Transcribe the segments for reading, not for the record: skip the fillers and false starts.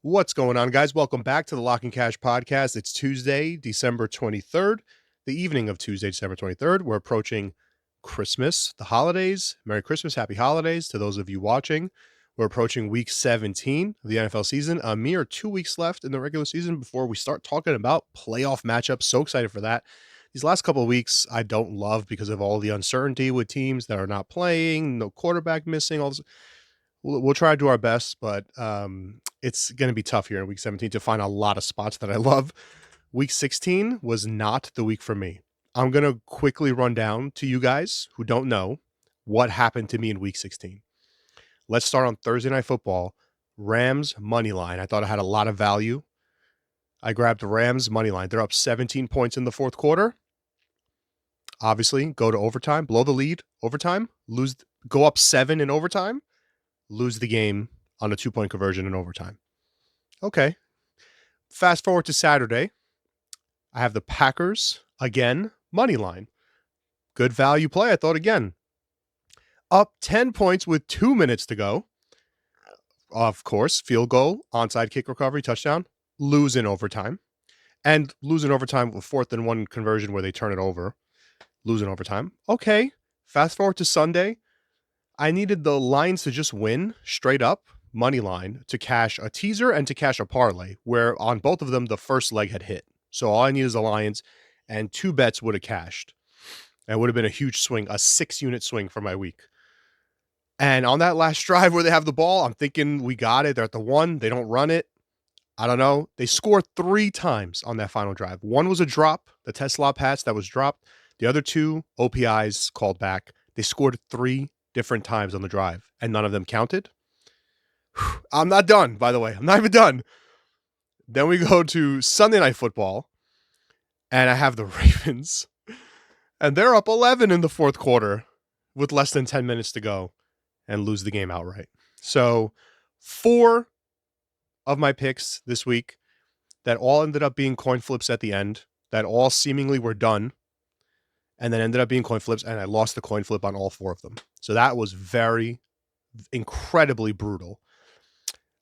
What's going on, guys? Welcome back to the Lock and Cash podcast. It's Tuesday, December 23rd, the evening of Tuesday, December 23rd. We're approaching Christmas, the holidays. Merry Christmas, happy holidays to those of you watching. We're approaching week 17 of the NFL season. A mere 2 weeks left in the regular season before we start talking about playoff matchups. So excited for that. These last couple of weeks, I don't love because of all the uncertainty with teams that are not playing, no quarterback missing, all this. We'll try to do our best, but it's going to be tough here in week 17 to find a lot of spots that I love. Week 16 was not the week for me. I'm going to quickly run down to you guys who don't know what happened to me in week 16. Let's start on Thursday Night Football. Rams money line. I thought I had a lot of value. I grabbed the Rams money line. They're up 17 points in the fourth quarter. Obviously, go to overtime, blow the lead, overtime, go up 7 in overtime, lose the game on a 2-point conversion in overtime. Okay. Fast forward to Saturday. I have the Packers again, money line. Good value play, I thought again. Up 10 points with 2 minutes to go. Of course, field goal, onside kick recovery, touchdown, lose in overtime. And lose in overtime with 4th and 1 conversion where they turn it over. Lose in overtime. Okay. Fast forward to Sunday. I needed the Lions to just win straight up, money line, to cash a teaser and to cash a parlay, where on both of them, the first leg had hit. So all I need is the Lions, and 2 bets would have cashed. It would have been a huge swing, a 6-unit swing for my week. And on that last drive where they have the ball, I'm thinking we got it. They're at the 1. They don't run it. I don't know. They scored 3 times on that final drive. One was a drop, the Tesla pass that was dropped. The other 2 OPIs called back. They scored 3 different times on the drive, and none of them counted. I'm not done, by the way. I'm not even done. Then we go to Sunday Night Football, and I have the Ravens, and they're up 11 in the fourth quarter with less than 10 minutes to go and lose the game outright. So 4 of my picks this week that all ended up being coin flips at the end, that all seemingly were done, and then ended up being coin flips, and I lost the coin flip on all 4 of them. So that was incredibly brutal.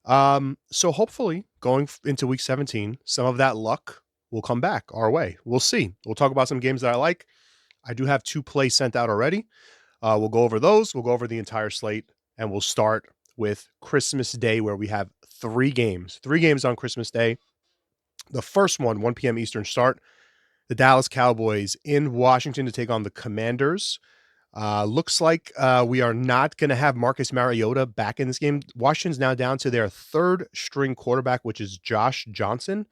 So hopefully going into week 17, some of that luck will come back our way. We'll see. We'll talk about some games that I like. I do have 2 plays sent out already. We'll go over those. We'll go over the entire slate, and we'll start with Christmas Day, where we have 3 games. 3 games on Christmas Day. The first one, 1 p.m. Eastern start. The Dallas Cowboys in Washington to take on the Commanders. Looks like we are not going to have Marcus Mariota back in this game. Washington's now down to their 3rd string quarterback, which is Josh Johnson.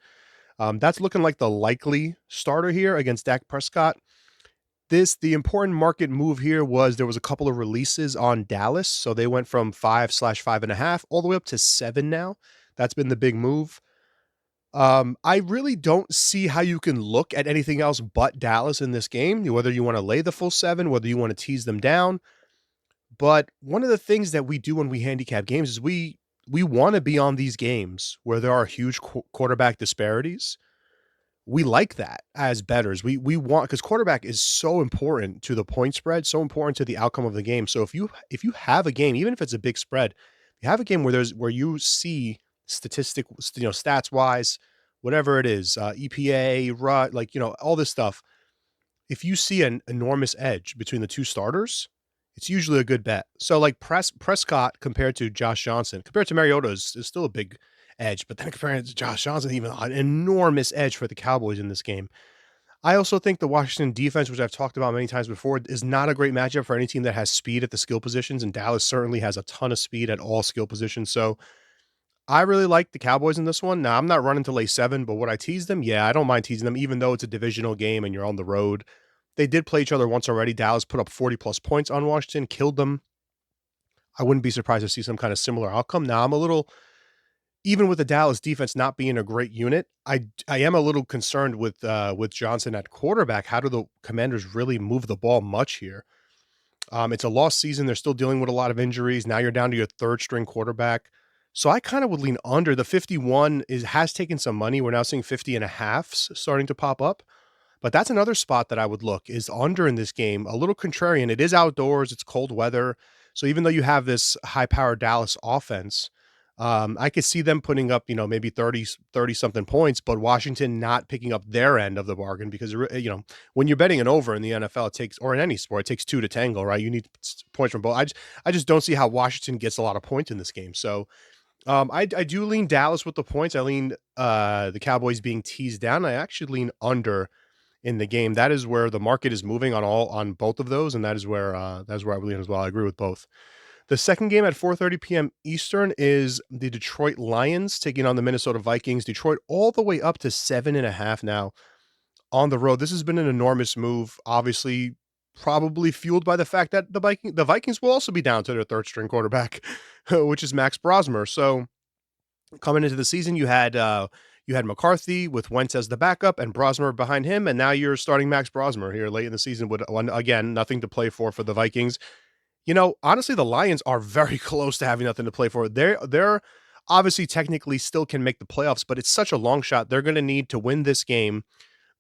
That's looking like the likely starter here against Dak Prescott. The important market move here was there was a couple of releases on Dallas. So they went from 5/5.5 all the way up to 7 now. That's been the big move. I really don't see how you can look at anything else but Dallas in this game, whether you want to lay the full 7, whether you want to tease them down. But one of the things that we do when we handicap games is we want to be on these games where there are huge quarterback disparities. We like that as bettors. We want, because quarterback is so important to the point spread, so important to the outcome of the game. So if you have a game, even if it's a big spread, you have a game where you see stats wise, whatever it is, EPA, all this stuff. If you see an enormous edge between the 2 starters, it's usually a good bet. So like Prescott compared to Josh Johnson, compared to Mariota is still a big edge, but then comparing it to Josh Johnson, even an enormous edge for the Cowboys in this game. I also think the Washington defense, which I've talked about many times before, is not a great matchup for any team that has speed at the skill positions, and Dallas certainly has a ton of speed at all skill positions. So I really like the Cowboys in this one. Now, I'm not running to lay 7, but would I tease them? Yeah, I don't mind teasing them, even though it's a divisional game and you're on the road. They did play each other once already. Dallas put up 40-plus points on Washington, killed them. I wouldn't be surprised to see some kind of similar outcome. Now, I'm a little, even with the Dallas defense not being a great unit, I am a little concerned with Johnson at quarterback. How do the Commanders really move the ball much here? It's a lost season. They're still dealing with a lot of injuries. Now you're down to your 3rd string quarterback. So I kind of would lean under. The 51 has taken some money. We're now seeing 50.5s starting to pop up. But that's another spot that I would look, is under in this game. A little contrarian. It is outdoors. It's cold weather. So even though you have this high-powered Dallas offense, I could see them putting up, maybe 30 something points, but Washington not picking up their end of the bargain because, when you're betting an over in the NFL, it takes, or in any sport, it takes two to tangle, right? You need points from both. I just don't see how Washington gets a lot of points in this game. So, I do lean Dallas with the points. I lean the Cowboys being teased down. I actually lean under in the game. That is where the market is moving on both of those, and that is where I lean as well. I agree with both. The second game at 4:30 p.m. Eastern is the Detroit Lions taking on the Minnesota Vikings. Detroit all the way up to 7.5 now on the road. This has been an enormous move, obviously, probably fueled by the fact that the Vikings will also be down to their third string quarterback, which is Max Brosmer. So coming into the season, you had McCarthy with Wentz as the backup and Brosmer behind him, and now you're starting Max Brosmer here late in the season with again nothing to play for the Vikings. Honestly, the Lions are very close to having nothing to play for. They're obviously technically still can make the playoffs, but it's such a long shot. They're going to need to win this game.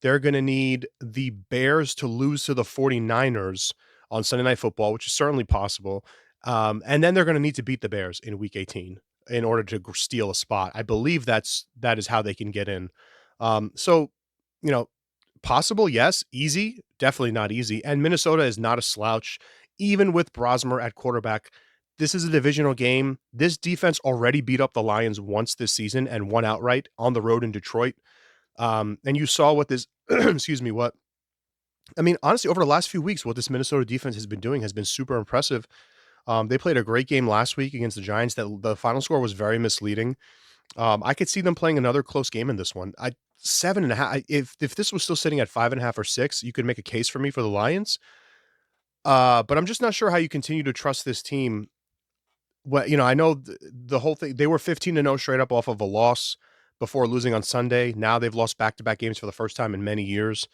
They're going to need the Bears to lose to the 49ers on Sunday Night Football, which is certainly possible. And then they're going to need to beat the Bears in Week 18 in order to steal a spot. I believe that is how they can get in. So, you know, possible, yes. Easy, definitely not easy. And Minnesota is not a slouch, even with Brosmer at quarterback. This is a divisional game. This defense already beat up the Lions once this season and won outright on the road in Detroit. And you saw what this, excuse me, what I mean, honestly, over the last few weeks, what this Minnesota defense has been doing has been super impressive. They played a great game last week against the Giants. That the final score was very misleading. I could see them playing another close game in this one. 7.5. If this was still sitting at 5.5 or 6, you could make a case for me for the Lions. But I'm just not sure how you continue to trust this team. Well, I know the whole thing. They were 15-0 straight up off of a loss before losing on Sunday. Now they've lost back-to-back games for the first time in many years.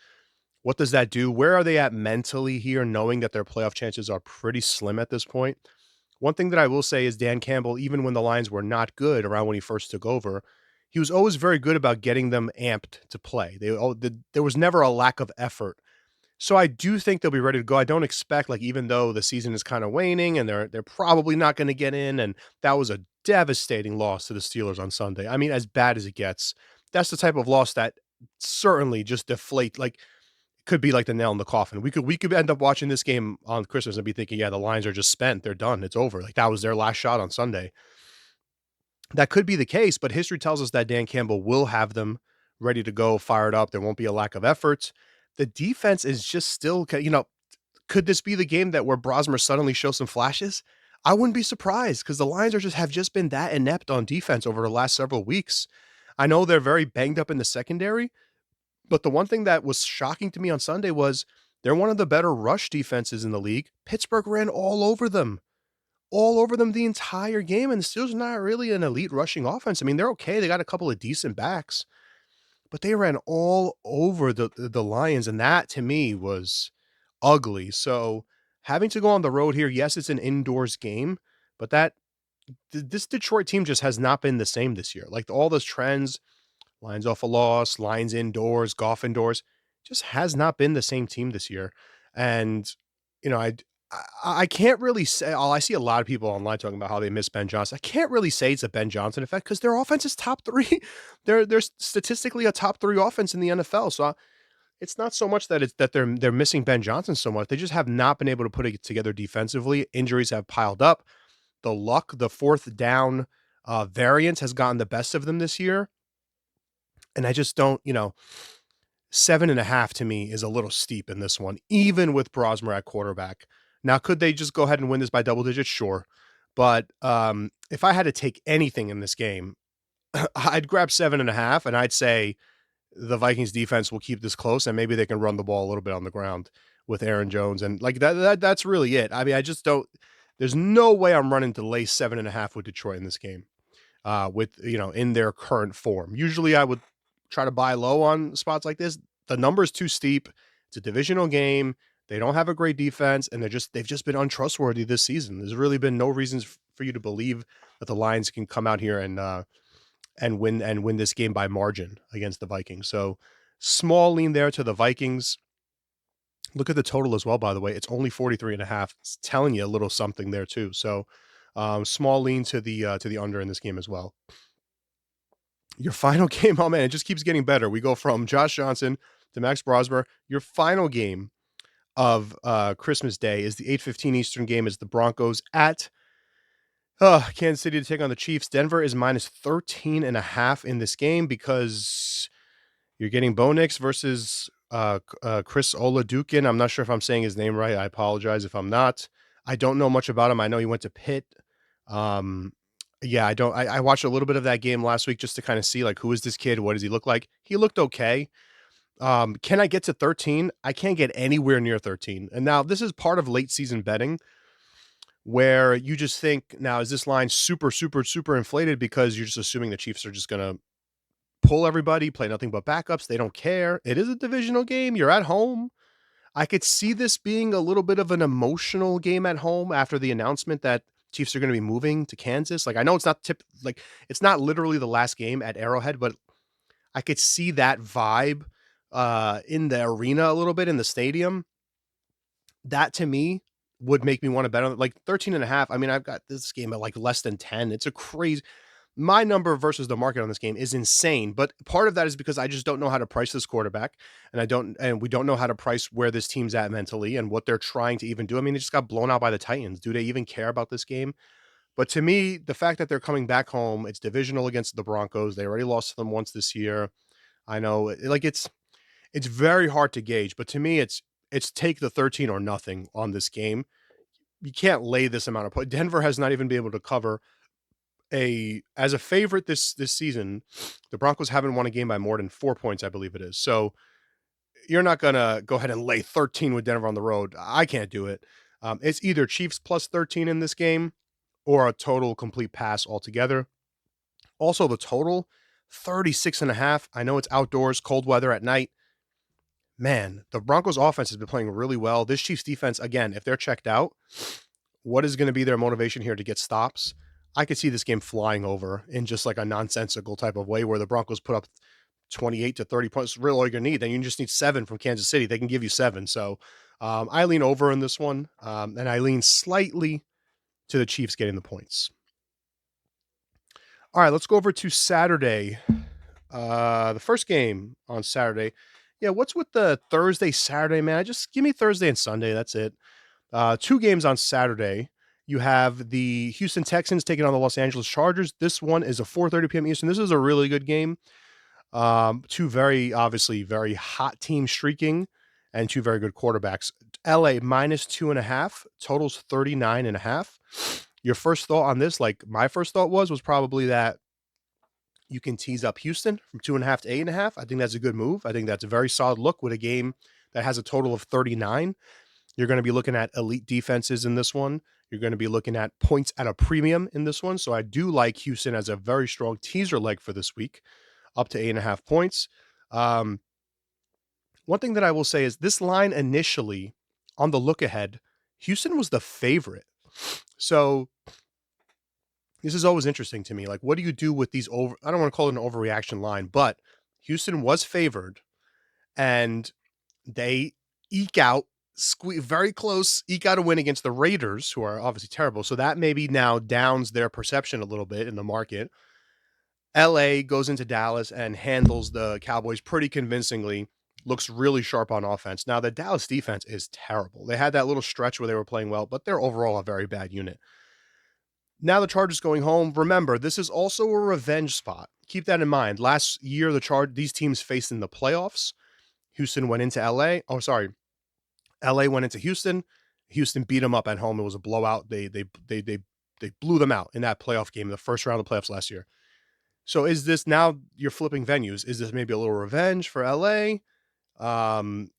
What does that do? Where are they at mentally here, knowing that their playoff chances are pretty slim at this point? One thing that I will say is Dan Campbell, even when the Lions were not good around when he first took over, he was always very good about getting them amped to play. There was never a lack of effort. So I do think they'll be ready to go. I don't expect, like, even though the season is kind of waning and they're probably not going to get in, and that was a devastating loss to the Steelers on Sunday. I mean, as bad as it gets. That's the type of loss that certainly just deflate, like, could be like the nail in the coffin. We could end up watching this game on Christmas and be thinking, yeah, the Lions are just spent. They're done. It's over. Like, that was their last shot on Sunday. That could be the case, but history tells us that Dan Campbell will have them ready to go, fired up. There won't be a lack of effort. The defense is just still, could this be the game that where Brosmer suddenly shows some flashes? I wouldn't be surprised because the Lions have just been that inept on defense over the last several weeks. I know they're very banged up in the secondary, but the one thing that was shocking to me on Sunday was they're one of the better rush defenses in the league. Pittsburgh ran all over them the entire game, and the Steelers are not really an elite rushing offense. I mean, they're okay. They got a couple of decent backs, but they ran all over the Lions, and that to me was ugly. So having to go on the road here, yes, it's an indoors game, but this Detroit team just has not been the same this year. Like, all those trends, Lions off a loss, Lions indoors, Goff indoors, just has not been the same team this year. And, you know, I can't really say, I see a lot of people online talking about how they miss Ben Johnson. I can't really say it's a Ben Johnson effect because their offense is top three. They're statistically a top three offense in the NFL. So it's not so much that they're missing Ben Johnson so much. They just have not been able to put it together defensively. Injuries have piled up. The luck, the fourth down variance has gotten the best of them this year. And I just don't, 7.5 to me is a little steep in this one, even with Brosmer at quarterback. Now, could they just go ahead and win this by double digits? Sure. But if I had to take anything in this game, I'd grab 7.5 and I'd say the Vikings defense will keep this close and maybe they can run the ball a little bit on the ground with Aaron Jones. And like that's really it. I mean, I just don't, there's no way I'm running to lay 7.5 with Detroit in this game. In their current form. Usually I would try to buy low on spots like this. The number is too steep. It's a divisional game. They don't have a great defense, and they've just been untrustworthy this season. There's really been no reasons for you to believe that the Lions can come out here and win this game by margin against the Vikings. So small lean there to the Vikings. Look at the total as well, by the way. It's only 43.5. It's telling you a little something there too. So Small lean to the under in this game as well. Your final game, oh man, it just keeps getting better. We go from Josh Johnson to Max Brosmer. Your final game of Christmas Day is the 8:15 Eastern game is the Broncos at Kansas City to take on the Chiefs. Denver is minus 13 and a half in this game because you're getting Bo Nix versus Chris Oladukin. I'm not sure if I'm saying his name right. I apologize if I'm not. I don't know much about him. I know he went to Pitt. Um, yeah, I don't. I watched a little bit of that game last week just to kind of see like who is this kid? What does he look like? He looked okay. Can I get to 13? I can't get anywhere near 13. And now this is part of late season betting where you just think, now is this line super, super, super inflated because you're just assuming the Chiefs are just going to pull everybody, play nothing but backups. They don't care. It is a divisional game. You're at home. I could see this being a little bit of an emotional game at home after the announcement that Chiefs are going to be moving to Kansas. Like I know it's not like it's not literally the last game at Arrowhead, but I could see that vibe in the arena a little bit in the stadium. That to me would make me want to bet on it. Like 13 and a half. I mean, I've got this game at like less than 10. It's a crazy my number versus the market on this game is insane, but part of that is because I just don't know how to price this quarterback, and we don't know how to price where this team's at mentally and what they're trying to even do. I mean, they just got blown out by the Titans. Do they even care about this game? But to me, the fact that they're coming back home, it's divisional against the Broncos. They already lost to them once this year. I know, like it's very hard to gauge, but to me, it's take the 13 or nothing on this game. You can't lay this amount of points. Denver has not even been able to cover a as a favorite this season. The Broncos haven't won a game by more than 4 points, I believe it is. So you're not gonna go ahead and lay 13 with Denver on the road. I can't do it. It's either Chiefs plus 13 in this game or a total complete pass altogether. Also, the total 36 and a half. I know it's outdoors, cold weather at night. Man, the Broncos offense has been playing really well. This Chiefs defense, again, if they're checked out, what is going to be their motivation here to get stops? I could see this game flying over in just like a nonsensical type of way where the Broncos put up 28 to 30 points. Really all you need. Then you just need 7 from Kansas City. They can give you 7. So I lean over in this one, and I lean slightly to the Chiefs getting the points. All right, let's go over to Saturday. The first game on Saturday. Yeah, what's with the Thursday, Saturday, man? Just give me Thursday and Sunday. That's it. 2 games on Saturday. You have the Houston Texans taking on the Los Angeles Chargers. This one is a 4:30 p.m. Eastern. This is a really good game. Two very, obviously, very hot teams streaking and two very good quarterbacks. LA minus 2.5, totals 39.5. Your first thought on this, like my first thought was probably that you can tease up Houston from 2.5 to 8.5. I think that's a good move. I think that's a very solid look with a game that has a total of 39. You're going to be looking at elite defenses in this one. You're going to be looking at points at a premium in this one. So I do like Houston as a very strong teaser leg for this week, up to 8.5 points. One thing that I will say is this line initially on the look ahead, Houston was the favorite. So this is always interesting to me. Like, what do you do with these I don't want to call it an overreaction line, but Houston was favored and they eke out, very close, eke out a win against the Raiders, who are obviously terrible. So that maybe now downs their perception a little bit in the market. LA goes into Dallas and handles the Cowboys pretty convincingly, looks really sharp on offense. Now, the Dallas defense is terrible. They had that little stretch where they were playing well, but they're overall a very bad unit. Now the Chargers going home. Remember, this is also a revenge spot. Keep that in mind. Last year, these teams faced in the playoffs. Houston went into LA. Oh, sorry. LA went into Houston. Houston beat them up at home. It was a blowout. They blew them out in that playoff game, the first round of the playoffs last year. So is this now you're flipping venues? Is this maybe a little revenge for LA? The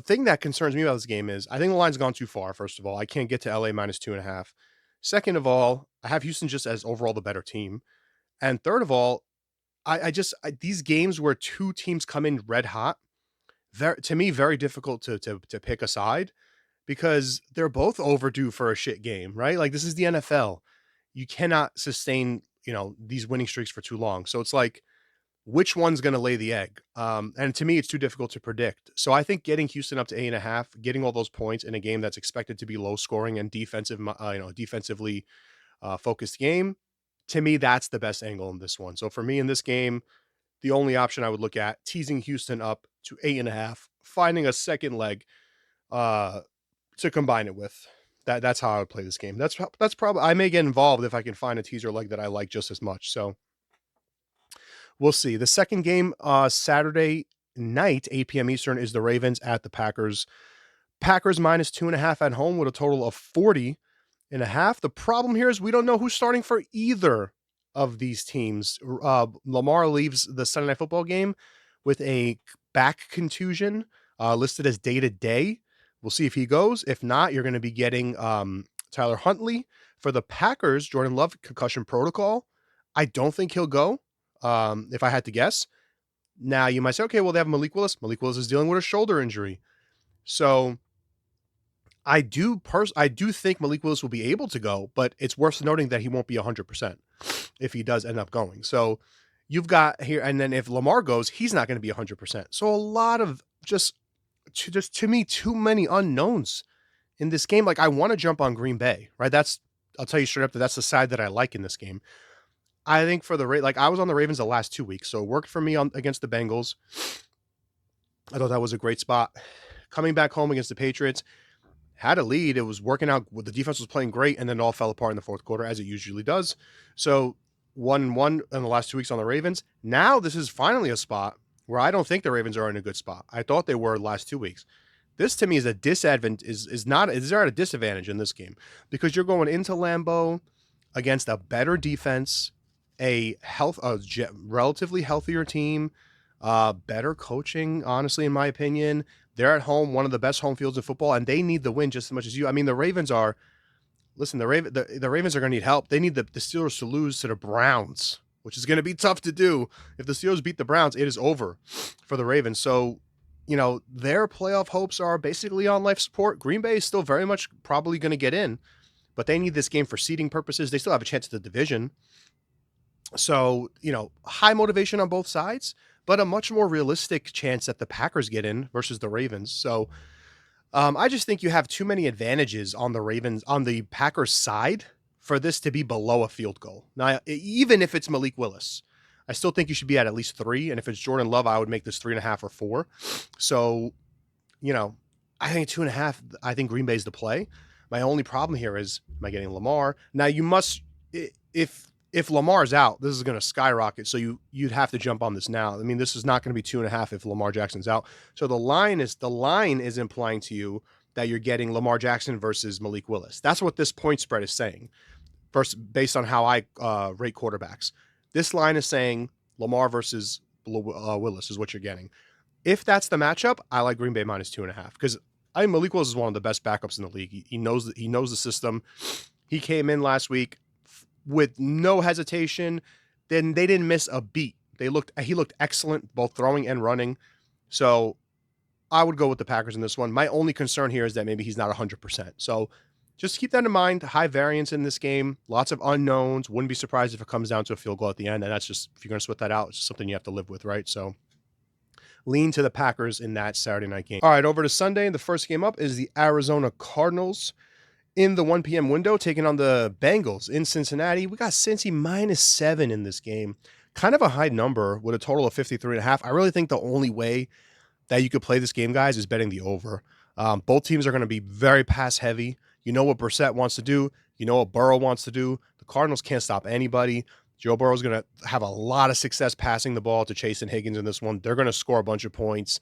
thing that concerns me about this game is I think the line's gone too far. First of all, I can't get to LA minus 2.5. Second of all, I have Houston just as overall the better team. And third of all, these games where two teams come in red hot, to me, very difficult to pick a side because they're both overdue for a shit game, right? Like this is the NFL. You cannot sustain, these winning streaks for too long. So it's like, which one's going to lay the egg? And to me, it's too difficult to predict. So I think getting Houston up to 8.5, getting all those points in a game that's expected to be low scoring and defensively focused game, to me, that's the best angle in this one. So for me in this game, the only option I would look at teasing Houston up to 8.5, finding a second leg uh, to combine it with. That's how I would play this game. That's probably I may get involved if I can find a teaser leg that I like just as much. So we'll see. The second game, Saturday night, 8 p.m. Eastern, is the Ravens at the Packers. Packers minus 2.5 at home with a total of 40.5. The problem here is we don't know who's starting for either of these teams. Lamar leaves the Sunday Night Football game with a back contusion listed as day-to-day. We'll see if he goes. If not, you're going to be getting Tyler Huntley. For the Packers, Jordan Love, concussion protocol. I don't think he'll go, if I had to guess. Now, you might say, okay, well, they have Malik Willis. Malik Willis is dealing with a shoulder injury. So I do think Malik Willis will be able to go, but it's worth noting that he won't be 100% if he does end up going. So you've got here, and then if Lamar goes, he's not going to be 100%. So a lot of just to me, too many unknowns in this game. Like I want to jump on Green Bay, right? I'll tell you straight up that's the side that I like in this game. I think for I was on the Ravens the last 2 weeks, so it worked for me against the Bengals. I thought that was a great spot. Coming back home against the Patriots, had a lead. It was working out. The defense was playing great, and then it all fell apart in the fourth quarter, as it usually does. So 1-1 in the last 2 weeks on the Ravens. Now this is finally a spot where I don't think the Ravens are in a good spot. I thought they were the last 2 weeks. This to me is a they're at a disadvantage in this game because you're going into Lambeau against a better defense, a relatively healthier team, better coaching, honestly, in my opinion. They're at home, one of the best home fields in football, and they need the win just as much as you. I mean, the Ravens are listen, the Ravens are going to need help. They need the Steelers to lose to the Browns, which is going to be tough to do. If the Steelers beat the Browns, it is over for the Ravens. So, their playoff hopes are basically on life support. Green Bay is still very much probably going to get in, but they need this game for seeding purposes. They still have a chance at the division. So, high motivation on both sides, but a much more realistic chance that the Packers get in versus the Ravens. So, I just think you have too many advantages on the Packers side for this to be below a field goal. Now, even if it's Malik Willis, I still think you should be at least 3. And if it's Jordan Love, I would make this 3.5 or 4. So, I think 2.5, I think Green Bay's the play. My only problem here is, am I getting Lamar? Now you must, if Lamar's out, this is going to skyrocket. So you'd have to jump on this now. I mean, this is not going to be 2.5 if Lamar Jackson's out. So the line is implying to you that you're getting Lamar Jackson versus Malik Willis. That's what this point spread is saying. First, based on how I rate quarterbacks, this line is saying Lamar versus Willis is what you're getting. If that's the matchup, I like Green Bay minus 2.5 because Malik Willis is one of the best backups in the league. He knows the system. He came in last week with no hesitation. Then they didn't miss a beat. He looked excellent, both throwing and running. So I would go with the Packers in this one. My only concern here is that maybe he's not 100%. So just keep that in mind. High variance in this game, lots of unknowns. Wouldn't be surprised if it comes down to a field goal at the end. And that's just, if you're going to sweat that out, it's just something you have to live with, right? So lean to the Packers in that Saturday night game. All right, over to Sunday. The first game up is the Arizona Cardinals in the 1 p.m. window, taking on the Bengals in Cincinnati. We got Cincy minus 7 in this game. Kind of a high number with a total of 53.5. I really think the only way that you could play this game, guys, is betting the over. Both teams are going to be very pass heavy. You know what Brissett wants to do. You know what Burrow wants to do. The Cardinals can't stop anybody. Joe Burrow is going to have a lot of success passing the ball to Chase and Higgins in this one. They're going to score a bunch of points.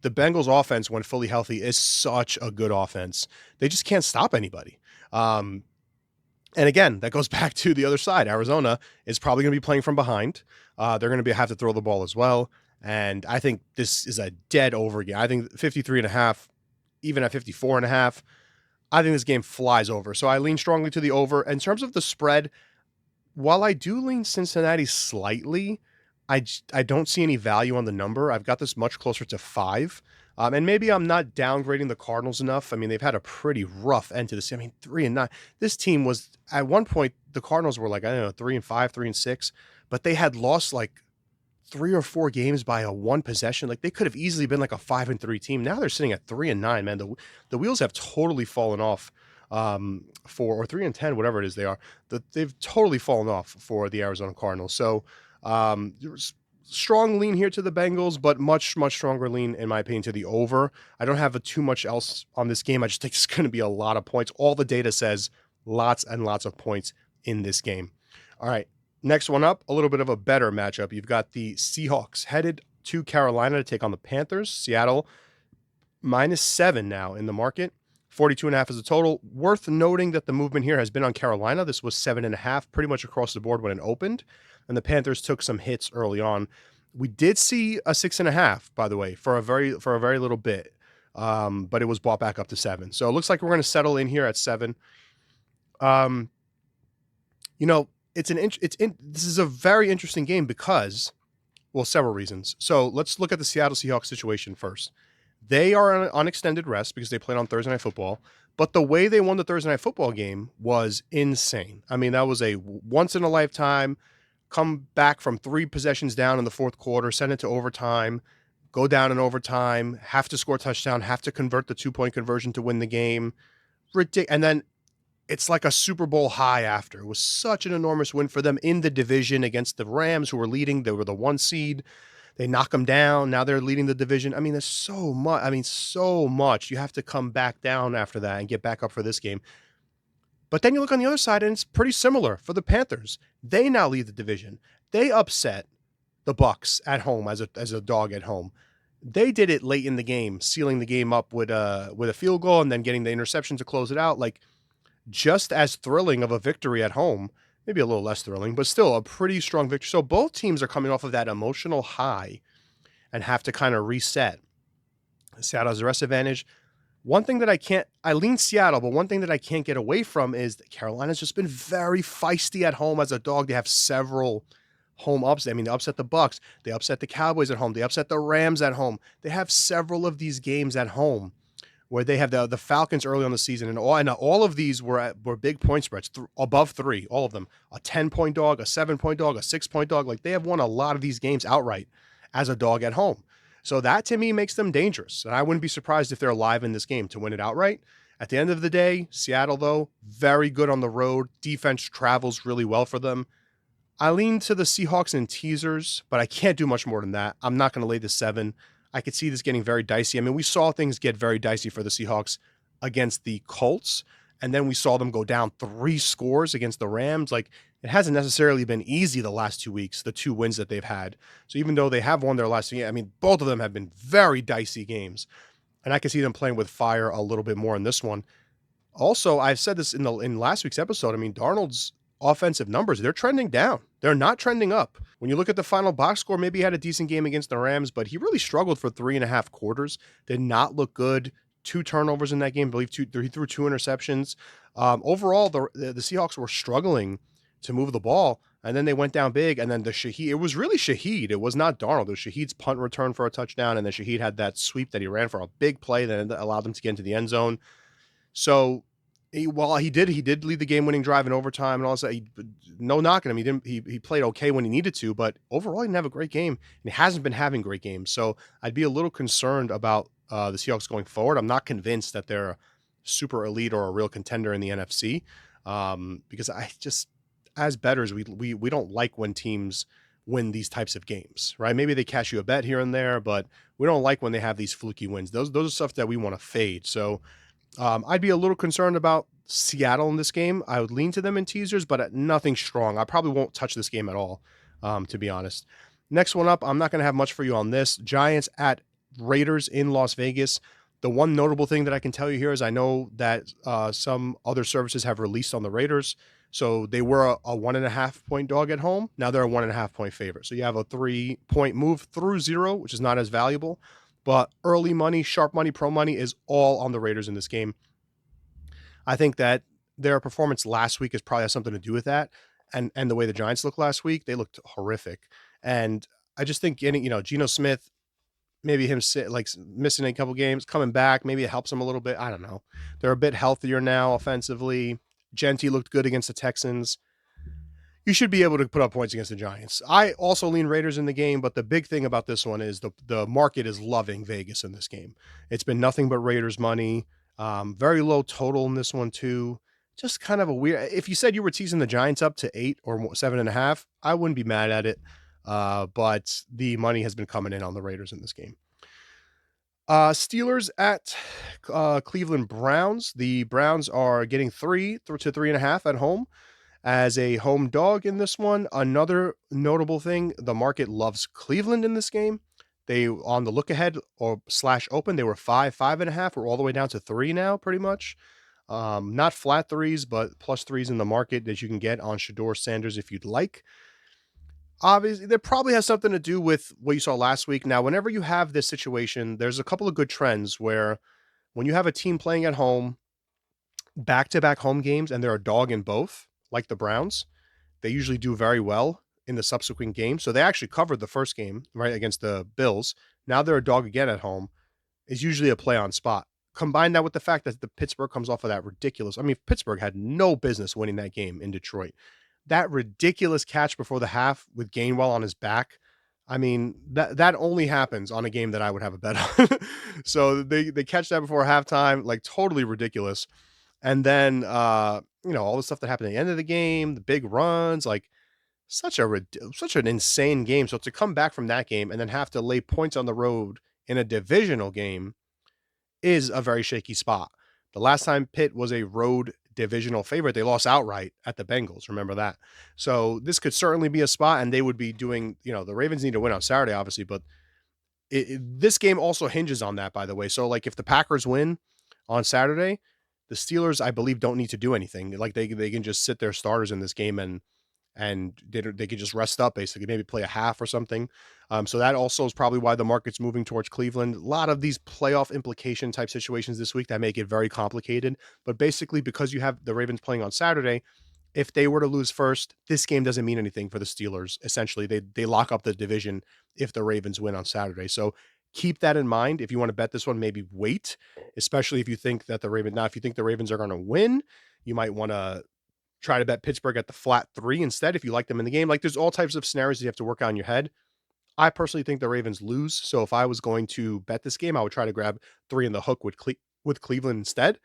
The Bengals offense, when fully healthy, is such a good offense. They just can't stop anybody. And again, that goes back to the other side. Arizona is probably going to be playing from behind. They're going to have to throw the ball as well. And I think this is a dead over game. I think 53.5, even at 54.5, I think this game flies over. So I lean strongly to the over. In terms of the spread, while I do lean Cincinnati slightly, I don't see any value on the number. I've got this much closer to 5. And maybe I'm not downgrading the Cardinals enough. I mean, they've had a pretty rough end to this. I mean, 3-9. This team was, at one point, the Cardinals were 3-5, 3-6, but they had lost 3 or 4 games by a one possession. Like, they could have easily been like a 5-3 team. Now they're sitting at 3-9, man. The wheels have totally fallen off, for or 3-10, whatever it is they are. They've totally fallen off for the Arizona Cardinals. So, there's strong lean here to the Bengals, but much, much stronger lean, in my opinion, to the over. I don't have too much else on this game. I just think it's gonna be a lot of points. All the data says lots and lots of points in this game. All right. Next one up, a little bit of a better matchup. You've got the Seahawks headed to Carolina to take on the Panthers. Seattle -7 now in the market. 42.5 is the total. Worth noting that the movement here has been on Carolina. This was 7.5 pretty much across the board when it opened, and the Panthers took some hits early on. We did see a 6.5, by the way, for a very little bit, but it was bought back up to 7. So it looks like we're going to settle in here at 7. Um, you know, this is a very interesting game because, well, several reasons. So let's look at the Seattle Seahawks situation first. They are on extended rest because they played on Thursday Night Football, but the way they won the Thursday Night Football game was insane. I mean, that was a once in a lifetime, come back from 3 possessions down in the fourth quarter, send it to overtime, go down in overtime, have to score a touchdown, have to convert the 2-point conversion to win the game. And then it's like a Super Bowl high after. It was such an enormous win for them in the division against the Rams, who were leading. They were the 1 seed. They knock them down. Now they're leading the division. I mean, there's so much. I mean, so much. You have to come back down after that and get back up for this game. But then you look on the other side, and it's pretty similar for the Panthers. They now lead the division. They upset the Bucs at home as a dog at home. They did it late in the game, sealing the game up with a field goal and then getting the interception to close it out. Like, just as thrilling of a victory at home, maybe a little less thrilling, but still a pretty strong victory. So both teams are coming off of that emotional high and have to kind of reset. Seattle has the rest advantage. One thing that I lean Seattle, but one thing that I can't get away from is that Carolina's just been very feisty at home as a dog. They have several home upsets. I mean, they upset the Bucs, they upset the Cowboys at home, they upset the Rams at home. They have several of these games at home where they have the Falcons early on the season, and all of these were big point spreads, above 3, all of them. A 10-point dog, a 7-point dog, a 6-point dog. Like, they have won a lot of these games outright as a dog at home. So that, to me, makes them dangerous. And I wouldn't be surprised if they're live in this game to win it outright. At the end of the day, Seattle, though, very good on the road. Defense travels really well for them. I lean to the Seahawks in teasers, but I can't do much more than that. I'm not going to lay the 7. I could see this getting very dicey. I mean, we saw things get very dicey for the Seahawks against the Colts, and then we saw them go down 3 scores against the Rams. Like, it hasn't necessarily been easy the last 2 weeks, the 2 wins that they've had. So even though they have won their last 2 games, I mean, both of them have been very dicey games, and I can see them playing with fire a little bit more in this one. Also, I've said this in last week's episode. I mean, Darnold's offensive numbers, they're trending down. They're not trending up. When you look at the final box score, maybe he had a decent game against the Rams, but he really struggled for 3.5 quarters. Did not look good. 2 turnovers in that game. I believe he threw 2 interceptions. Overall, the Seahawks were struggling to move the ball, and then they went down big, and then it was really Shaheed. It was not Darnold. It was Shaheed's punt return for a touchdown, and then Shaheed had that sweep that he ran for a big play that allowed them to get into the end zone. So, while he did lead the game-winning drive in overtime and all that. No knocking him. He played okay when he needed to, but overall he didn't have a great game, and he hasn't been having great games. So I'd be a little concerned about the Seahawks going forward. I'm not convinced that they're super elite or a real contender in the NFC, because I just, as bettors, we don't like when teams win these types of games, right? Maybe they cash you a bet here and there, but we don't like when they have these fluky wins. Those are stuff that we want to fade. So I'd be a little concerned about Seattle in this game. I would lean to them in teasers, but nothing strong. I probably won't touch this game at all, to be honest. Next one up, I'm not going to have much for you on this. Giants at Raiders in Las Vegas. The one notable thing that I can tell you here is I know that some other services have released on the Raiders. So they were a 1.5 point dog at home. Now they're a 1.5 point favorite. So you have a 3-point move through 0, which is not as valuable. But early money, sharp money, pro money is all on the Raiders in this game. I think that their performance last week probably has something to do with that. And the way the Giants looked last week, they looked horrific. And I just think Geno Smith, maybe him missing a couple games, coming back, maybe it helps him a little bit. I don't know. They're a bit healthier now offensively. Genti looked good against the Texans. You should be able to put up points against the Giants. I also lean Raiders in the game, but the big thing about this one is the market is loving Vegas in this game. It's been nothing but Raiders money. Very low total in this one too. Just kind of a weird. If you said you were teasing the Giants up to 8 or 7.5, I wouldn't be mad at it. But the money has been coming in on the Raiders in this game. Steelers at Cleveland Browns. The Browns are getting 3 to 3.5 at home as a home dog in this one. Another notable thing, the market loves Cleveland in this game. They on the look ahead or slash open, they were 5.5. We're all the way down to 3 now, pretty much. Not flat threes, but plus threes in the market that you can get on Shador Sanders if you'd like. Obviously, that probably has something to do with what you saw last week. Now, whenever you have this situation, there's a couple of good trends where when you have a team playing at home, back to back home games, and they're a dog in both, like the Browns, they usually do very well in the subsequent game. So they actually covered the first game, right, against the Bills. Now they're a dog again at home. Is usually a play on spot. Combine that with the fact that the Pittsburgh comes off of that ridiculous. I mean, Pittsburgh had no business winning that game in Detroit. That ridiculous catch before the half with Gainwell on his back. I mean, that only happens on a game that I would have a bet on. So they catch that before halftime, like totally ridiculous. And then all the stuff that happened at the end of the game, the big runs, like such an insane game. So to come back from that game and then have to lay points on the road in a divisional game is a very shaky spot. The last time Pitt was a road divisional favorite, they lost outright at the Bengals. Remember that. So this could certainly be a spot, and they would be doing, the Ravens need to win on Saturday, obviously, but this game also hinges on that, by the way. So, like, if the Packers win on Saturday, the Steelers, I believe, don't need to do anything. Like, they can just sit their starters in this game and they could just rest up, basically, maybe play a half or something. So that also is probably why the market's moving towards Cleveland. A lot of these playoff implication type situations this week that make it very complicated. But basically, because you have the Ravens playing on Saturday, if they were to lose first, this game doesn't mean anything for the Steelers. Essentially, they lock up the division if the Ravens win on Saturday. So keep that in mind. If you want to bet this one, maybe wait, especially if you think that if you think the Ravens are going to win, you might want to try to bet Pittsburgh at the flat 3 instead if you like them in the game. Like, there's all types of scenarios you have to work out in your head. I personally think the Ravens lose. So if I was going to bet this game, I would try to grab 3 in the hook with Cleveland instead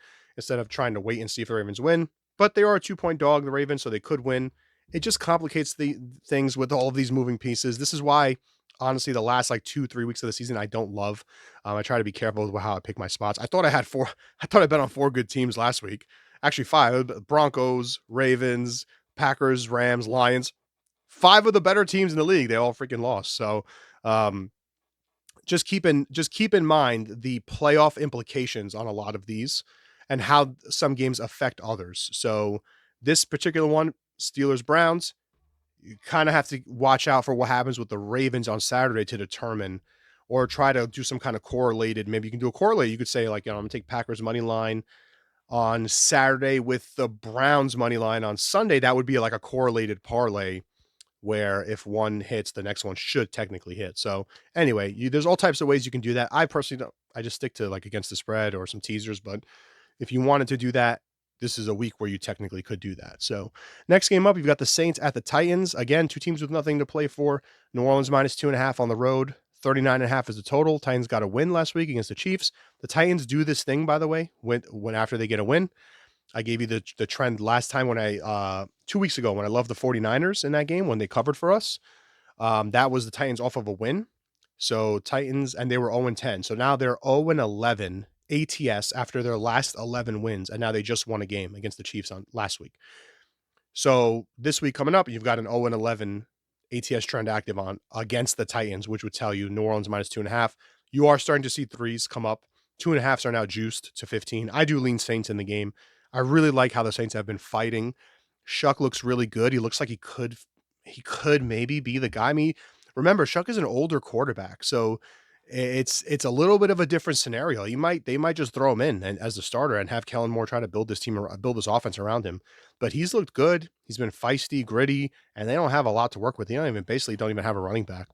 of trying to wait and see if the Ravens win. But they are a 2-point dog, the Ravens, so they could win. It just complicates the things with all of these moving pieces. This is why, honestly, the last like 2-3 weeks of the season I don't love. I try to be careful with how I pick my spots. I thought I bet on 4 good teams last week. Actually 5. Broncos, Ravens, Packers, Rams, Lions. 5 of the better teams in the league. They all freaking lost. So just keep in mind the playoff implications on a lot of these and how some games affect others. So this particular one, Steelers Browns, you kind of have to watch out for what happens with the Ravens on Saturday to determine, or try to do some kind of correlated. Maybe you can do a correlate. You could say, like, I'm gonna take Packers money line on Saturday with the Browns money line on Sunday. That would be like a correlated parlay where if one hits, the next one should technically hit. So anyway, there's all types of ways you can do that. I personally don't. I just stick to like against the spread or some teasers. But if you wanted to do that, this is a week where you technically could do that. So next game up, you've got the Saints at the Titans. Again, 2 teams with nothing to play for. New Orleans minus 2.5 on the road. 39.5 is the total. Titans got a win last week against the Chiefs. The Titans do this thing, by the way, when after they get a win. I gave you the trend last time when 2 weeks ago when I loved the 49ers in that game when they covered for us. That was the Titans off of a win. So Titans, and they were 0-10. So now they're 0-11 ATS after their last 11 wins. And now they just won a game against the Chiefs on last week. So this week coming up, you've got an 0-11 ATS trend active on against the Titans, which would tell you New Orleans minus 2.5. You are starting to see threes come up. 2.5s are now juiced to 15. I do lean Saints in the game. I really like how the Saints have been fighting. Shuck looks really good. He looks like he could maybe be the guy. I mean, remember, Shuck is an older quarterback, so it's a little bit of a different scenario. They might just throw him in and as the starter and have Kellen Moore try to build this offense around him. But he's looked good. He's been feisty, gritty, and they don't have a lot to work with. They don't even have a running back,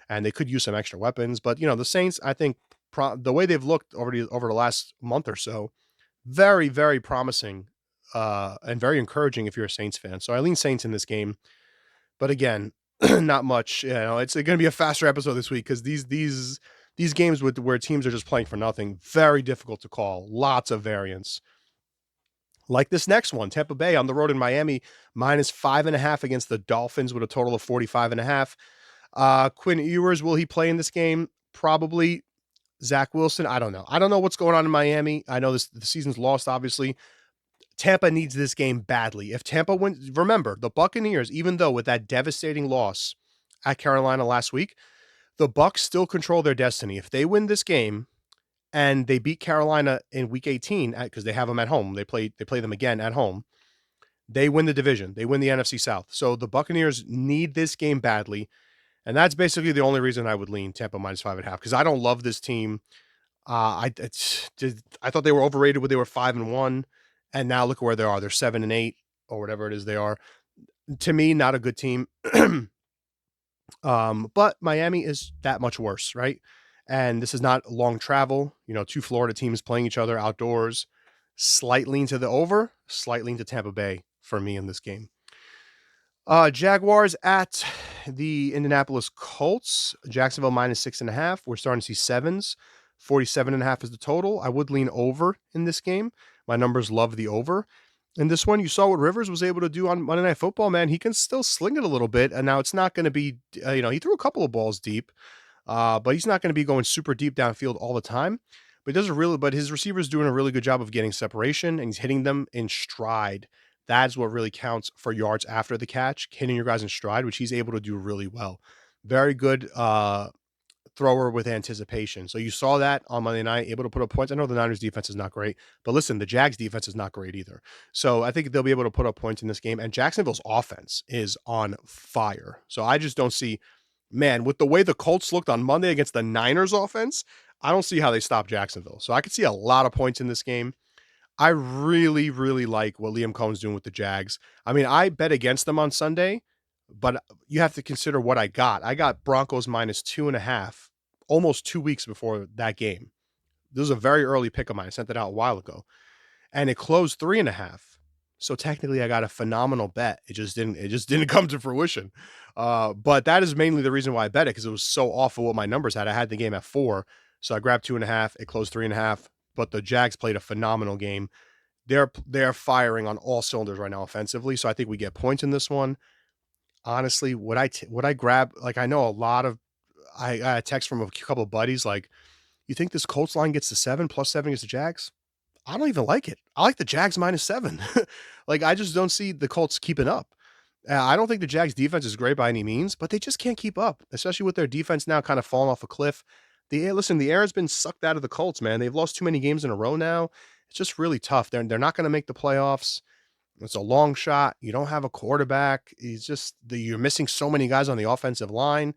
and they could use some extra weapons. But the Saints, I think, the way they've looked over the last month or so, very, very promising and very encouraging if you're a Saints fan. So I lean Saints in this game. But again, not much. You know, it's going to be a faster episode this week because these games with where teams are just playing for nothing, very difficult to call. Lots of variance. Like this next one, Tampa Bay on the road in Miami, -5.5 against the Dolphins with a total of 45.5. Quinn Ewers, will he play in this game? Probably. Zach Wilson, I don't know. I don't know what's going on in Miami. I know the season's lost, obviously. Tampa needs this game badly. If Tampa wins, remember, the Buccaneers, even though with that devastating loss at Carolina last week, the Bucs still control their destiny. If they win this game and they beat Carolina in week 18 because they have them at home, they play them again at home. They win the division. They win the NFC South. So the Buccaneers need this game badly. And that's basically the only reason I would lean Tampa -5.5 because I don't love this team. I thought they were overrated when they were 5-1, and now look where they are. They're 7-8 or whatever it is they are. To me, not a good team. But Miami is that much worse, right? And this is not long travel. You know, two Florida teams playing each other outdoors. Slight lean to the over, slight lean to Tampa Bay for me in this game. Jaguars at the Indianapolis Colts. Jacksonville -6.5. We're starting to see sevens. 47.5 is the total. I would lean over in this game. My numbers love the over. In this one, you saw what Rivers was able to do on Monday Night Football, man. He can still sling it a little bit. And now it's not going to be, he threw a couple of balls deep, but he's not going to be going super deep downfield all the time. But his receiver's doing a really good job of getting separation and he's hitting them in stride. That's what really counts for yards after the catch, hitting your guys in stride, which he's able to do really well. Very good thrower with anticipation. So you saw that on Monday night, able to put up points. I know the Niners defense is not great, but listen, the Jags defense is not great either. So I think they'll be able to put up points in this game. And Jacksonville's offense is on fire. So I just don't see, man, with the way the Colts looked on Monday against the Niners offense, I don't see how they stop Jacksonville. So I could see a lot of points in this game. I really, really like what Liam Cohen's doing with the Jags. I mean, I bet against them on Sunday, but you have to consider what I got. I got Broncos -2.5 almost 2 weeks before that game. This was a very early pick of mine. I sent it out a while ago. And it closed 3.5. So technically I got a phenomenal bet. It just didn't come to fruition. But that is mainly the reason why I bet it because it was so off of what my numbers had. I had the game at 4. So I grabbed 2.5. It closed 3.5. But the Jags played a phenomenal game. They're firing on all cylinders right now offensively. So I think we get points in this one. Honestly, would I grab, like, I know a lot of, I got a text from a couple of buddies like, you think this Colts line gets to 7 +7 against the Jags? I don't even like it. I like the Jags -7. Like, I just don't see the Colts keeping up. I don't think the Jags defense is great by any means, but they just can't keep up, especially with their defense now kind of falling off a cliff. The air has been sucked out of the Colts, man. They've lost too many games in a row now. It's just really tough. They're not going to make the playoffs. It's a long shot. You don't have a quarterback. You're missing so many guys on the offensive line.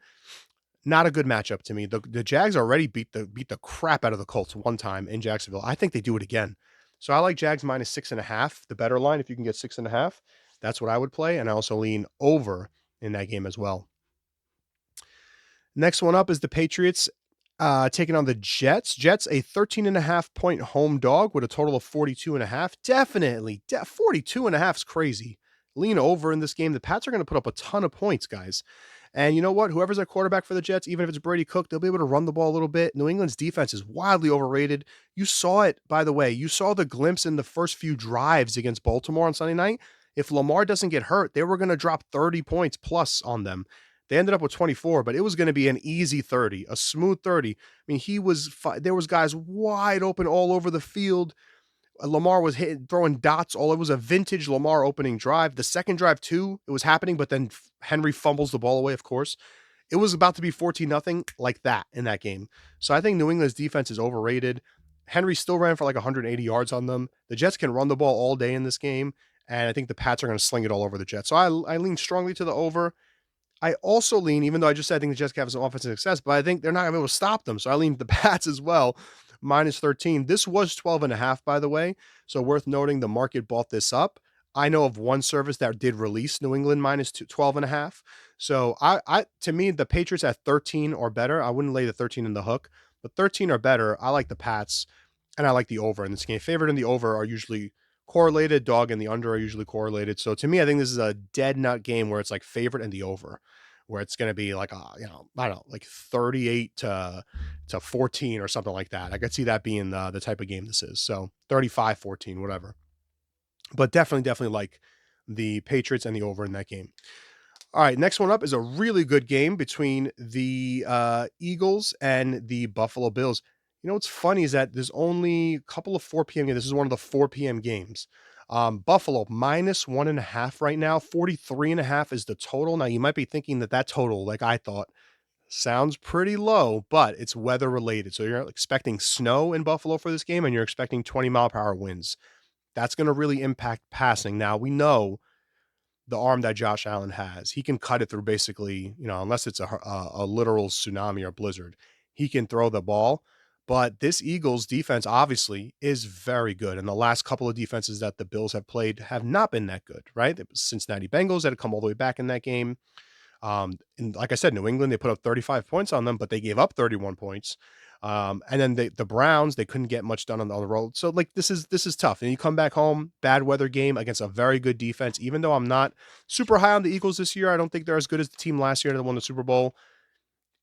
Not a good matchup to me. The Jags already beat the crap out of the Colts one time in Jacksonville. I think they do it again. So I like Jags -6.5, the better line. If you can get 6.5, that's what I would play. And I also lean over in that game as well. Next one up is the Patriots taking on the Jets. Jets, a 13.5 point home dog with a total of 42.5. Definitely, 42.5 is crazy. Lean over in this game. The Pats are going to put up a ton of points, guys. And you know what? Whoever's at quarterback for the Jets, even if it's Brady Cook, they'll be able to run the ball a little bit. New England's defense is wildly overrated. You saw it, by the way. You saw the glimpse in the first few drives against Baltimore on Sunday night. If Lamar doesn't get hurt, they were going to drop 30 points plus on them. They ended up with 24, but it was going to be an easy 30, a smooth 30. I mean, there was guys wide open all over the field. Lamar was throwing dots all. It was a vintage Lamar opening drive. The second drive too, it was happening, but then Henry fumbles the ball away, of course. It was about to be 14-0 like that in that game. So I think New England's defense is overrated. Henry still ran for like 180 yards on them. The Jets can run the ball all day in this game, and I think the Pats are going to sling it all over the Jets. So I lean strongly to the over. I also lean, even though I just said I think the Jets can have some offensive success, but I think they're not going to be able to stop them. So I lean the Pats as well, -13. This was 12.5, by the way. So worth noting, the market bought this up. I know of one service that did release New England -12.5. So to me, the Patriots at 13 or better. I wouldn't lay the 13 in the hook, but 13 or better. I like the Pats, and I like the over in this game. Favored in the over are usually correlated. Dog and the under are usually correlated. So to me, I think this is a dead nut game where it's like favorite and the over, where it's going to be like, I don't know, like 38 to 14 or something like that. I could see that being the type of game this is. So 35-14, whatever. But definitely like the Patriots and the over in that game. All right, next one up is a really good game between the Eagles and the Buffalo Bills. You know what's funny is that there's only a couple of 4 p.m. games. This is one of the 4 p.m. games. Buffalo -1.5 right now. 43.5 is the total. Now you might be thinking that total, like I thought, sounds pretty low, but it's weather related. So you're expecting snow in Buffalo for this game, and you're expecting 20-mile-per-hour winds. That's going to really impact passing. Now we know the arm that Josh Allen has. He can cut it through basically, unless it's a literal tsunami or blizzard, he can throw the ball. But this Eagles defense obviously is very good. And the last couple of defenses that the Bills have played have not been that good, right? The Cincinnati Bengals that had come all the way back in that game. And like I said, New England, they put up 35 points on them, but they gave up 31 points. And then the Browns, they couldn't get much done on the road. So like this is tough. And you come back home, bad weather game against a very good defense. Even though I'm not super high on the Eagles this year, I don't think they're as good as the team last year that won the Super Bowl.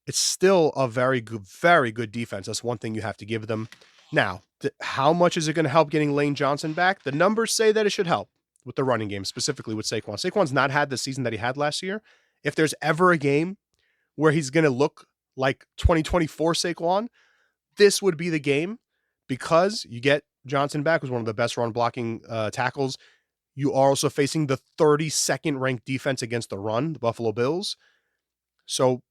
It's still a very good defense. That's one thing you have to give them. Now, how much is it going to help getting Lane Johnson back? The numbers say that it should help with the running game, specifically with Saquon. Saquon's not had the season that he had last year. If there's ever a game where he's going to look like 2024 Saquon, this would be the game, because you get Johnson back, who's one of the best run blocking tackles. You are also facing the 32nd ranked defense against the run, the Buffalo Bills. So,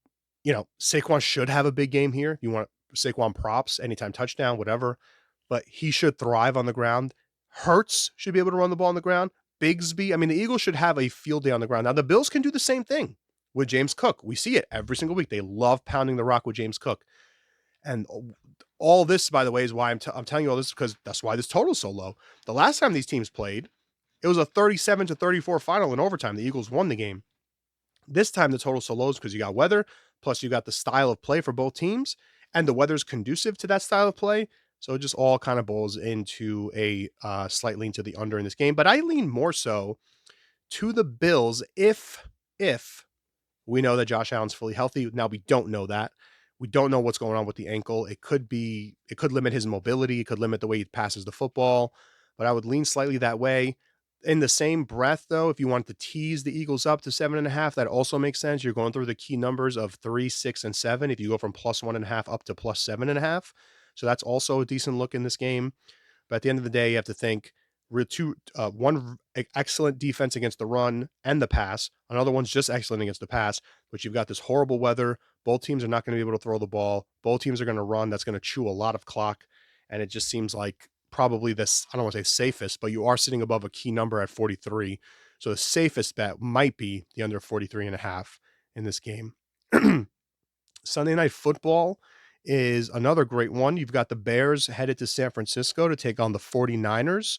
Saquon should have a big game here. You want Saquon props, anytime touchdown, whatever, but he should thrive on the ground. Hurts should be able to run the ball on the ground. Bigsby, I mean, the Eagles should have a field day on the ground. Now, the Bills can do the same thing with James Cook. We see it every single week. They love pounding the rock with James Cook. And all this, by the way, is why I'm telling you all this, because that's why this total is so low. The last time these teams played, it was a 37-34 final in overtime. The Eagles won the game. This time the total is so low because you got weather, plus you got the style of play for both teams, and the weather's conducive to that style of play. So it just all kind of boils into a slight lean to the under in this game. But I lean more so to the Bills if we know that Josh Allen's fully healthy. Now we don't know that. We don't know what's going on with the ankle. It could limit his mobility. It could limit the way he passes the football, but I would lean slightly that way. In the same breath, though, if you want to tease the Eagles up to 7.5, that also makes sense. You're going through the key numbers of 3, 6, and 7. If you go from +1.5 up to +7.5. So that's also a decent look in this game. But at the end of the day, you have to think one excellent defense against the run and the pass. Another one's just excellent against the pass, but you've got this horrible weather. Both teams are not going to be able to throw the ball. Both teams are going to run. That's going to chew a lot of clock. And it just seems like probably this, I don't want to say safest, but you are sitting above a key number at 43. So the safest bet might be the under 43.5 in this game. Sunday Night Football is another great one. You've got the Bears headed to San Francisco to take on the 49ers.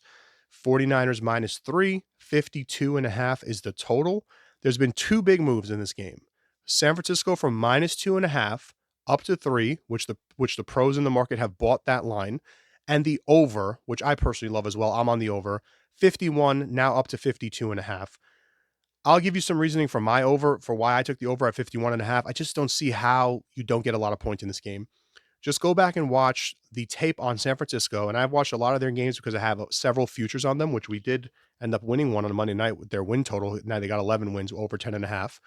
49ers -3, 52.5 is the total. There's been two big moves in this game. San Francisco from -2.5 up to 3, which the pros in the market have bought that line, and the over, which I personally love as well. I'm on the over. 51 now up to 52.5. I'll give you some reasoning for my over, for why I took the over at 51.5. I just don't see how you don't get a lot of points in this game. Just go back and watch the tape on San Francisco. And I've watched a lot of their games because I have several futures on them, which we did end up winning one on a Monday night with their win total. Now they got 11 wins, over 10.5.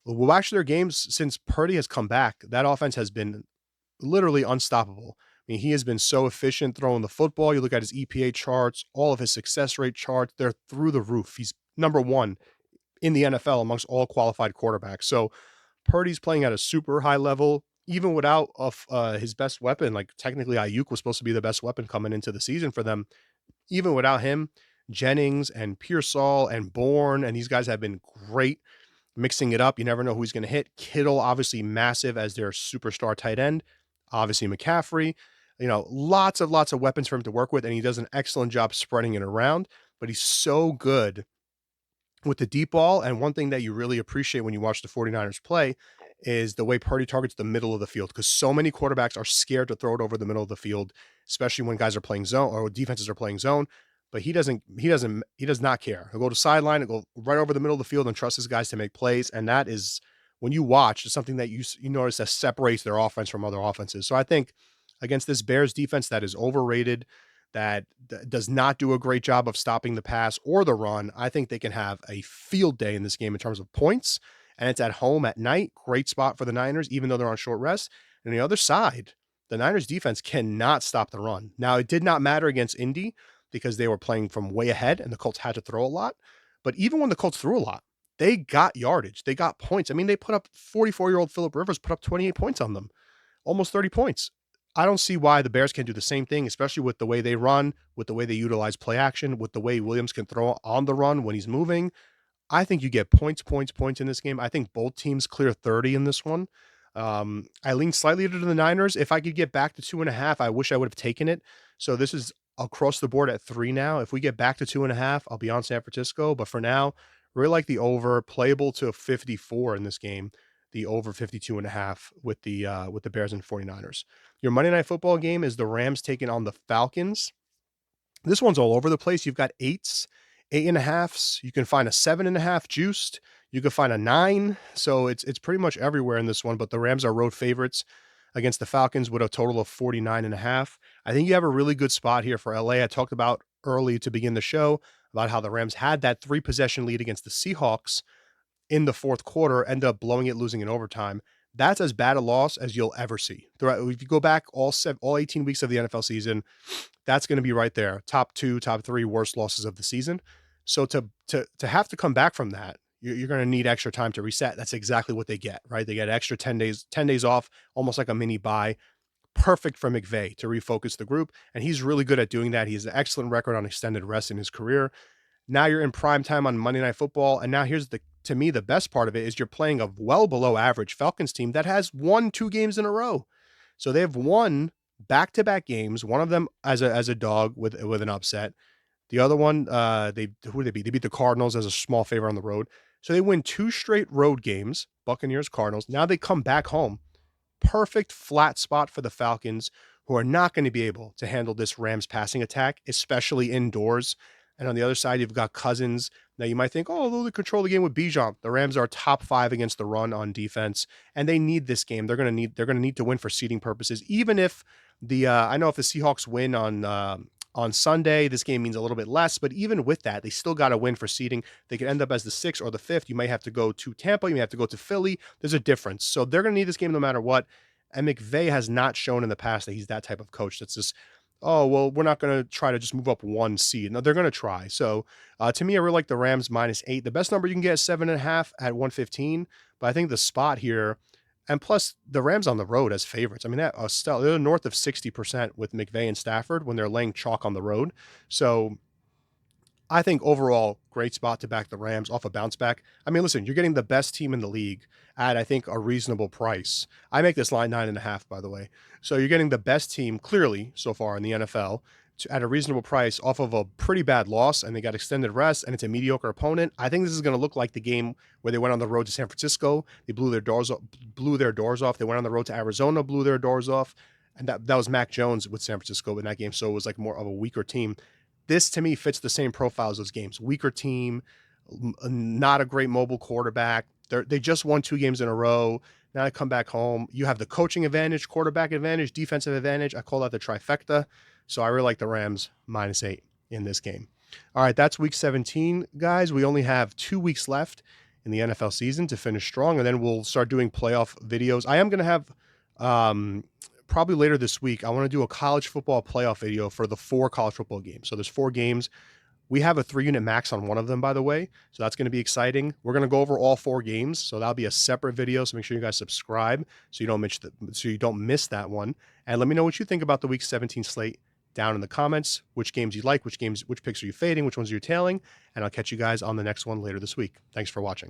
We'll watch their games since Purdy has come back. That offense has been literally unstoppable. I mean, he has been so efficient throwing the football. You look at his EPA charts, all of his success rate charts, they're through the roof. He's number one in the NFL amongst all qualified quarterbacks. So Purdy's playing at a super high level, even without his best weapon. Like technically Ayuk was supposed to be the best weapon coming into the season for them. Even without him, Jennings and Pearsall and Bourne, and these guys have been great mixing it up. You never know who he's going to hit. Kittle, obviously massive as their superstar tight end. Obviously McCaffrey, lots of weapons for him to work with. And he does an excellent job spreading it around, but he's so good with the deep ball. And one thing that you really appreciate when you watch the 49ers play is the way Purdy targets the middle of the field, because so many quarterbacks are scared to throw it over the middle of the field, especially when guys are playing zone or defenses are playing zone. but he does not care. He'll go to sideline and go right over the middle of the field and trust his guys to make plays. And that is when you watch, it's something that you notice that separates their offense from other offenses. So I think against this Bears defense that is overrated, that does not do a great job of stopping the pass or the run, I think they can have a field day in this game in terms of points. And it's at home at night. Great spot for the Niners, even though they're on short rest. And the other side, the Niners defense cannot stop the run. Now, it did not matter against Indy because they were playing from way ahead and the Colts had to throw a lot. But even when the Colts threw a lot, they got yardage. They got points. I mean, they put up 44-year-old Phillip Rivers put up 28 points on them, almost 30 points. I don't see why the Bears can't do the same thing, especially with the way they run, with the way they utilize play action, with the way Williams can throw on the run when he's moving. I think you get points, points, points in this game. I think both teams clear 30 in this one. I lean slightly to the Niners. If I could get back to 2.5, I wish I would have taken it. So this is across the board at 3 now. If we get back to 2.5, I'll be on San Francisco. But for now, really like the over, playable to 54 in this game. The over 52.5 with the Bears and 49ers. Your Monday Night Football game is the Rams taking on the Falcons. This one's all over the place. You've got 8s, 8.5s. You can find a 7.5 juiced. You can find a 9. So it's pretty much everywhere in this one. But the Rams are road favorites against the Falcons with a total of 49.5. I think you have a really good spot here for LA. I talked about early to begin the show about how the Rams had that 3-possession lead against the Seahawks in the fourth quarter, ended up blowing it, losing in overtime. That's as bad a loss as you'll ever see. If you go back all 18 weeks of the NFL season, that's going to be right there. Top 2, top 3 worst losses of the season. So to have to come back from that, you're going to need extra time to reset. That's exactly what they get, right? They get extra 10 days off, almost like a mini bye. Perfect for McVay to refocus the group. And he's really good at doing that. He has an excellent record on extended rest in his career. Now you're in prime time on Monday Night Football. And now here's to me, the best part of it is you're playing a well below average Falcons team that has won 2 games in a row. So they've won back-to-back games, one of them as a dog with an upset. The other one, who did they beat? They beat the Cardinals as a small favor on the road. So they win 2 straight road games, Buccaneers, Cardinals. Now they come back home. Perfect flat spot for the Falcons, who are not going to be able to handle this Rams passing attack, especially indoors. And on the other side, you've got Cousins. Now you might think, oh, they control the game with Bijan. The Rams are top 5 against the run on defense, and they need this game. They're going to need to win for seeding purposes. Even if I know if the Seahawks win on Sunday, this game means a little bit less. But even with that, they still got to win for seeding. They could end up as the 6th or the 5th. You might have to go to Tampa. You may have to go to Philly. There's a difference. So they're going to need this game no matter what. And McVay has not shown in the past that he's that type of coach that's just, oh, well, we're not going to try to just move up 1 seed. No, they're going to try. So to me, I really like the Rams -8. The best number you can get is 7.5 at 115. But I think the spot here, and plus the Rams on the road as favorites. I mean, they're north of 60% with McVay and Stafford when they're laying chalk on the road. So I think overall, great spot to back the Rams off a bounce back. I mean, listen, you're getting the best team in the league at, I think, a reasonable price. I make this line 9.5, by the way. So you're getting the best team, clearly, so far in the NFL at a reasonable price off of a pretty bad loss, and they got extended rest, and it's a mediocre opponent. I think this is going to look like the game where they went on the road to San Francisco. They blew their doors off. They went on the road to Arizona, blew their doors off. And that was Mac Jones with San Francisco in that game. So it was like more of a weaker team. This, to me, fits the same profile as those games. Weaker team, not a great mobile quarterback. They just won 2 games in a row. Now they come back home. You have the coaching advantage, quarterback advantage, defensive advantage. I call that the trifecta. So I really like the Rams -8 in this game. All right, that's week 17, guys. We only have 2 weeks left in the NFL season to finish strong, and then we'll start doing playoff videos. I am going to have probably later this week, I want to do a college football playoff video for the 4 college football games. So there's 4 games. We have a 3-unit max on one of them, by the way. So that's going to be exciting. We're going to go over all 4 games. So that'll be a separate video. So make sure you guys subscribe so you don't miss that one. And let me know what you think about the week 17 slate down in the comments. Which games you like, which picks are you fading, which ones are you tailing. And I'll catch you guys on the next one later this week. Thanks for watching.